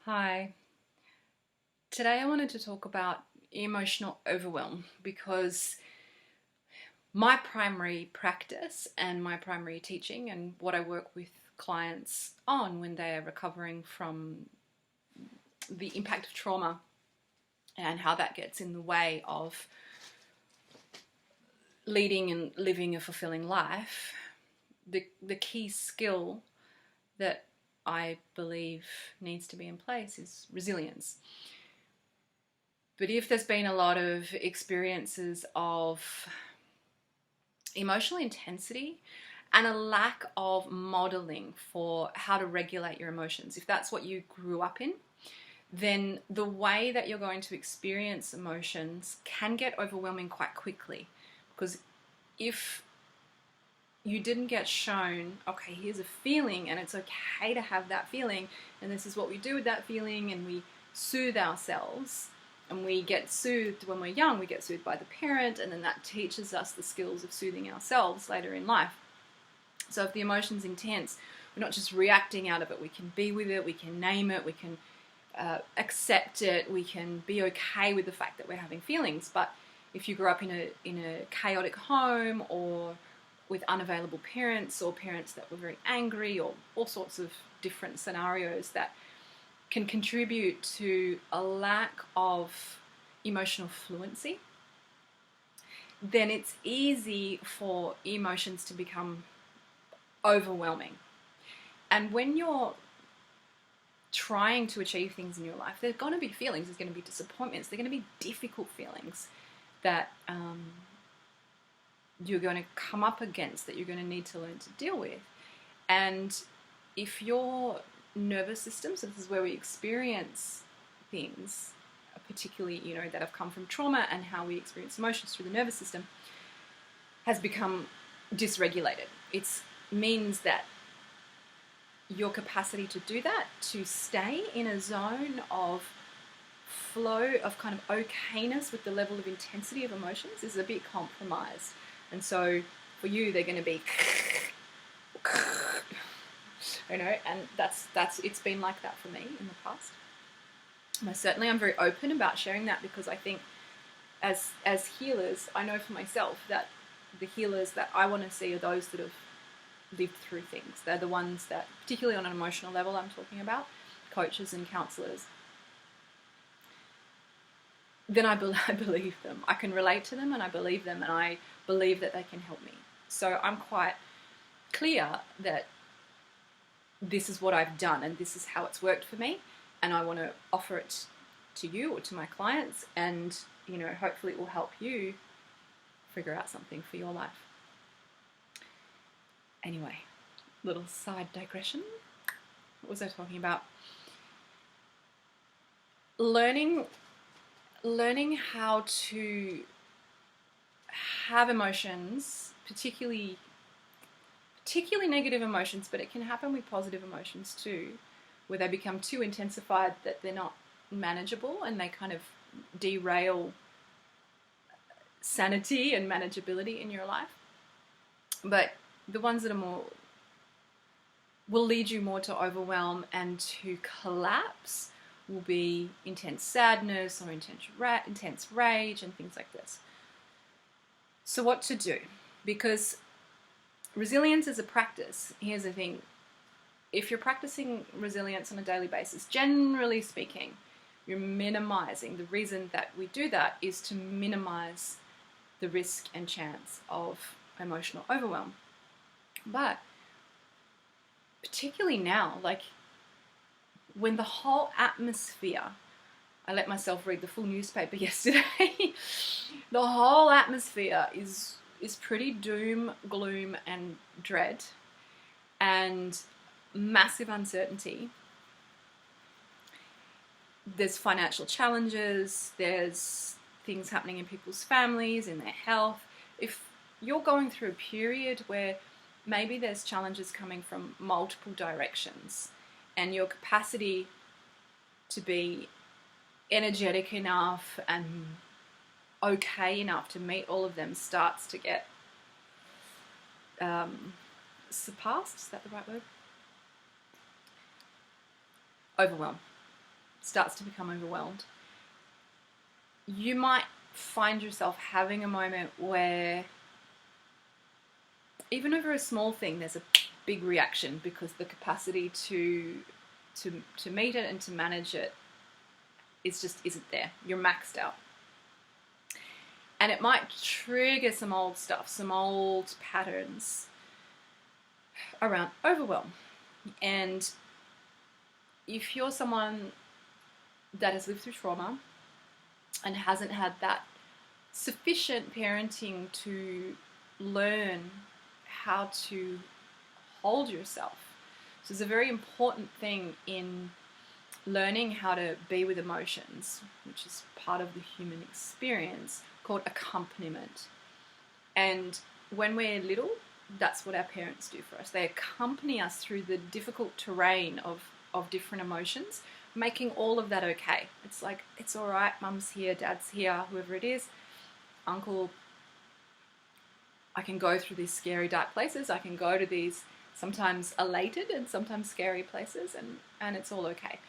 Hi. Today I wanted to talk about emotional overwhelm because my primary practice and my primary teaching and what I work with clients on when they are recovering from the impact of trauma and how that gets in the way of leading and living a fulfilling life, the key skill that I believe needs to be in place is resilience. But if there's been a lot of experiences of emotional intensity and a lack of modeling for how to regulate your emotions, if that's what you grew up in, then the way that you're going to experience emotions can get overwhelming quite quickly. Because if you didn't get shown, okay, here's a feeling and it's okay to have that feeling, and this is what we do with that feeling, and we soothe ourselves. And we get soothed when we're young, we get soothed by the parent, and then that teaches us the skills of soothing ourselves later in life. So if the emotion's intense, we're not just reacting out of it, we can be with it, we can name it, we can accept it, we can be okay with the fact that we're having feelings. But if you grew up in a chaotic home, or with unavailable parents, or parents that were very angry, or all sorts of different scenarios that can contribute to a lack of emotional fluency, then it's easy for emotions to become overwhelming. And when you're trying to achieve things in your life, there's going to be feelings, there's going to be disappointments, there's going to be difficult feelings that you're going to come up against, that you're going to need to learn to deal with. And if your nervous system, so this is where we experience things, particularly, that have come from trauma, and how we experience emotions through the nervous system, has become dysregulated. It means that your capacity to do that, to stay in a zone of flow, of kind of okayness with the level of intensity of emotions, is a bit compromised. And so for you, they're going to be and that's it's been like that for me in the past. Most certainly, I'm very open about sharing that, because I think as healers, I know for myself that the healers that I want to see are those that have lived through things. They're the ones that, particularly on an emotional level, I'm talking about, coaches and counselors. Then I believe them. I can relate to them, and I believe them, and I believe that they can help me. So I'm quite clear that this is what I've done and this is how it's worked for me, and I want to offer it to you or to my clients, and hopefully it will help you figure out something for your life. Anyway, little side digression. What was I talking about? Learning how to have emotions, particularly negative emotions, but it can happen with positive emotions too, where they become too intensified that they're not manageable, and they kind of derail sanity and manageability in your life. But the ones that are more will lead you more to overwhelm and to collapse will be intense sadness or intense rage and things like this. So what to do? Because resilience is a practice. Here's the thing. If you're practicing resilience on a daily basis, generally speaking, you're minimizing. The reason that we do that is to minimize the risk and chance of emotional overwhelm. But particularly now, like when the whole atmosphere, I let myself read the full newspaper yesterday, the whole atmosphere is pretty doom, gloom, and dread, and massive uncertainty. There's financial challenges, there's things happening in people's families, in their health. If you're going through a period where maybe there's challenges coming from multiple directions, and your capacity to be energetic enough and okay enough to meet all of them starts to get surpassed, is that the right word? Overwhelm. starts to become overwhelmed, you might find yourself having a moment where even over a small thing there's a big reaction because the capacity to meet it and to manage it isn't there. You're maxed out. And it might trigger some old stuff, some old patterns around overwhelm. And if you're someone that has lived through trauma and hasn't had that sufficient parenting to learn how to hold yourself. So it's a very important thing in learning how to be with emotions, which is part of the human experience, called accompaniment. And when we're little, that's what our parents do for us. They accompany us through the difficult terrain of different emotions, making all of that okay. It's like, it's all right, mum's here, dad's here, whoever it is, uncle. I can go through these scary, dark places. I can go to these sometimes elated and sometimes scary places, and it's all okay.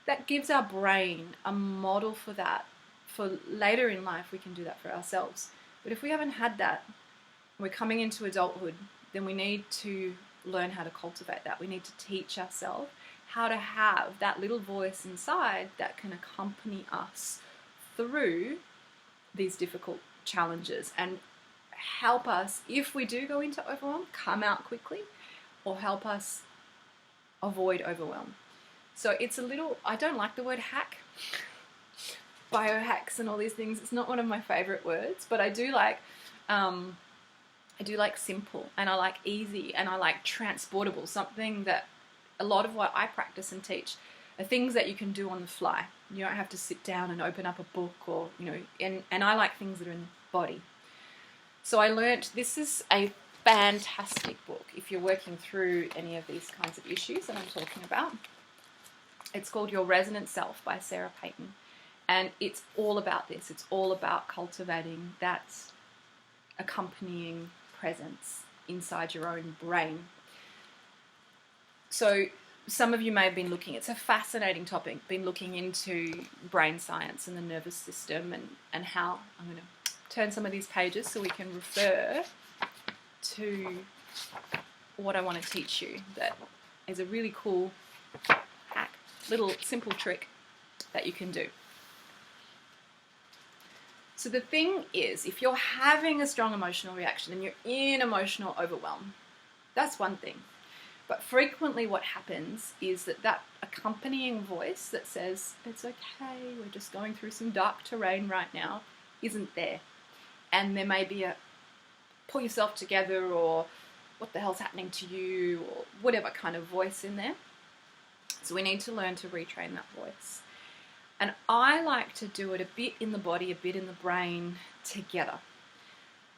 That gives our brain a model for that. For later in life, we can do that for ourselves. But if we haven't had that, we're coming into adulthood, then we need to learn how to cultivate that. We need to teach ourselves how to have that little voice inside that can accompany us through these difficult challenges and help us, if we do go into overwhelm, come out quickly, or help us avoid overwhelm. So it's a little, I don't like the word hack, biohacks and all these things. It's not one of my favorite words, but I do like simple, and I like easy, and I like transportable, something that a lot of what I practice and teach are things that you can do on the fly. You don't have to sit down and open up a book or, and I like things that are in the body. So I learnt this is a fantastic book if you're working through any of these kinds of issues that I'm talking about. It's called Your Resonant Self by Sarah Payton. And it's all about this. It's all about cultivating that accompanying presence inside your own brain. So some of you may have been looking, it's a fascinating topic, been looking into brain science and the nervous system and how, I'm going to turn some of these pages so we can refer to what I want to teach you. That is a really cool hack, little simple trick that you can do. So the thing is, if you're having a strong emotional reaction and you're in emotional overwhelm, that's one thing. But frequently what happens is that accompanying voice that says, it's okay, we're just going through some dark terrain right now, isn't there. And there may be a pull yourself together, or what the hell's happening to you, or whatever kind of voice in there. So we need to learn to retrain that voice. And I like to do it a bit in the body, a bit in the brain together.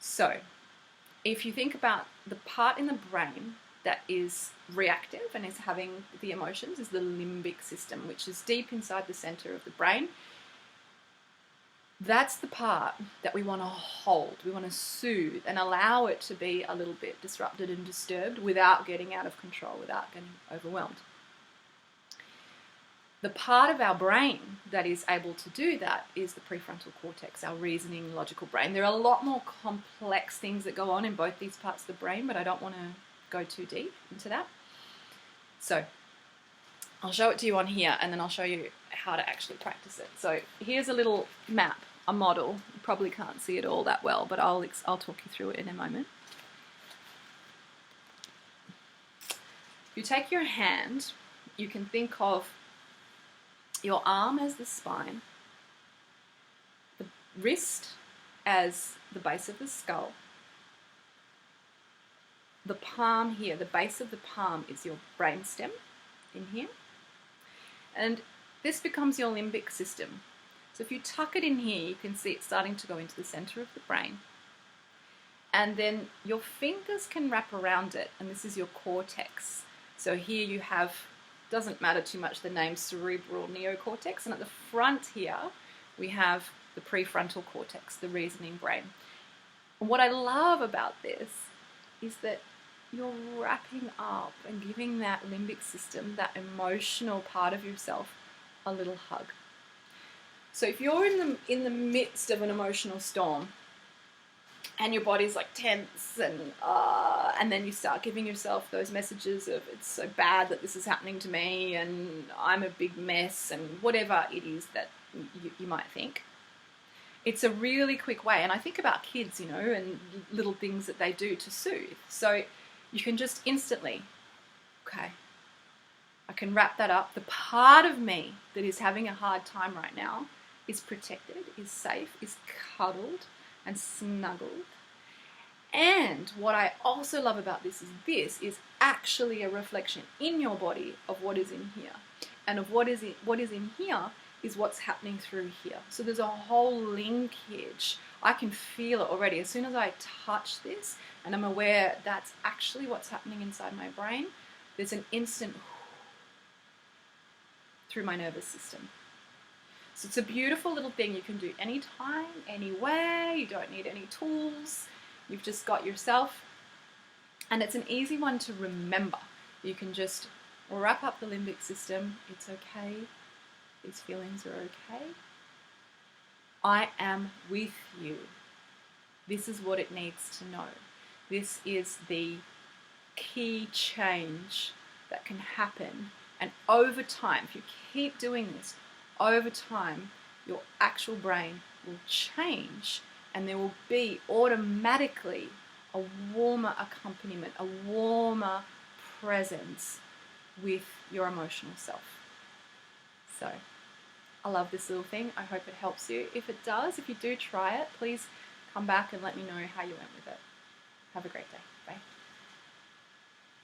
So if you think about the part in the brain that is reactive and is having the emotions is the limbic system, which is deep inside the center of the brain. That's the part that we want to hold, we want to soothe and allow it to be a little bit disrupted and disturbed without getting out of control, without getting overwhelmed. The part of our brain that is able to do that is the prefrontal cortex, our reasoning, logical brain. There are a lot more complex things that go on in both these parts of the brain, but I don't want to go too deep into that. So I'll show it to you on here, and then I'll show you how to actually practice it. So here's a little map, a model. You probably can't see it all that well, but I'll talk you through it in a moment. If you take your hand, you can think of your arm as the spine, the wrist as the base of the skull, the palm here, the base of the palm is your brainstem in here, and this becomes your limbic system. So if you tuck it in here, you can see it starting to go into the center of the brain, and then your fingers can wrap around it, and this is your cortex. So here you have, doesn't matter too much, the name cerebral neocortex, and at the front here we have the prefrontal cortex, the reasoning brain. And what I love about this is that you're wrapping up and giving that limbic system, that emotional part of yourself, a little hug. So if you're in the midst of an emotional storm and your body's like tense and then you start giving yourself those messages of it's so bad that this is happening to me and I'm a big mess and whatever it is that you might think. It's a really quick way, and I think about kids, you know, and little things that they do to soothe. So you can just instantly, okay, I can wrap that up. The part of me that is having a hard time right now is protected, is safe, is cuddled and snuggled. And what I also love about this is actually a reflection in your body of what is in here. And of what is in here is what's happening through here. So there's a whole linkage. I can feel it already. As soon as I touch this and I'm aware that's actually what's happening inside my brain, there's an instant through my nervous system. So it's a beautiful little thing you can do anytime, anywhere. You don't need any tools. You've just got yourself. And it's an easy one to remember. You can just wrap up the limbic system. It's okay. These feelings are okay. I am with you. This is what it needs to know. This is the key change that can happen. And over time, if you keep doing this, over time, your actual brain will change and there will be automatically a warmer accompaniment, a warmer presence with your emotional self. So I love this little thing. I hope it helps you. If it does, if you do try it, please come back and let me know how you went with it. Have a great day.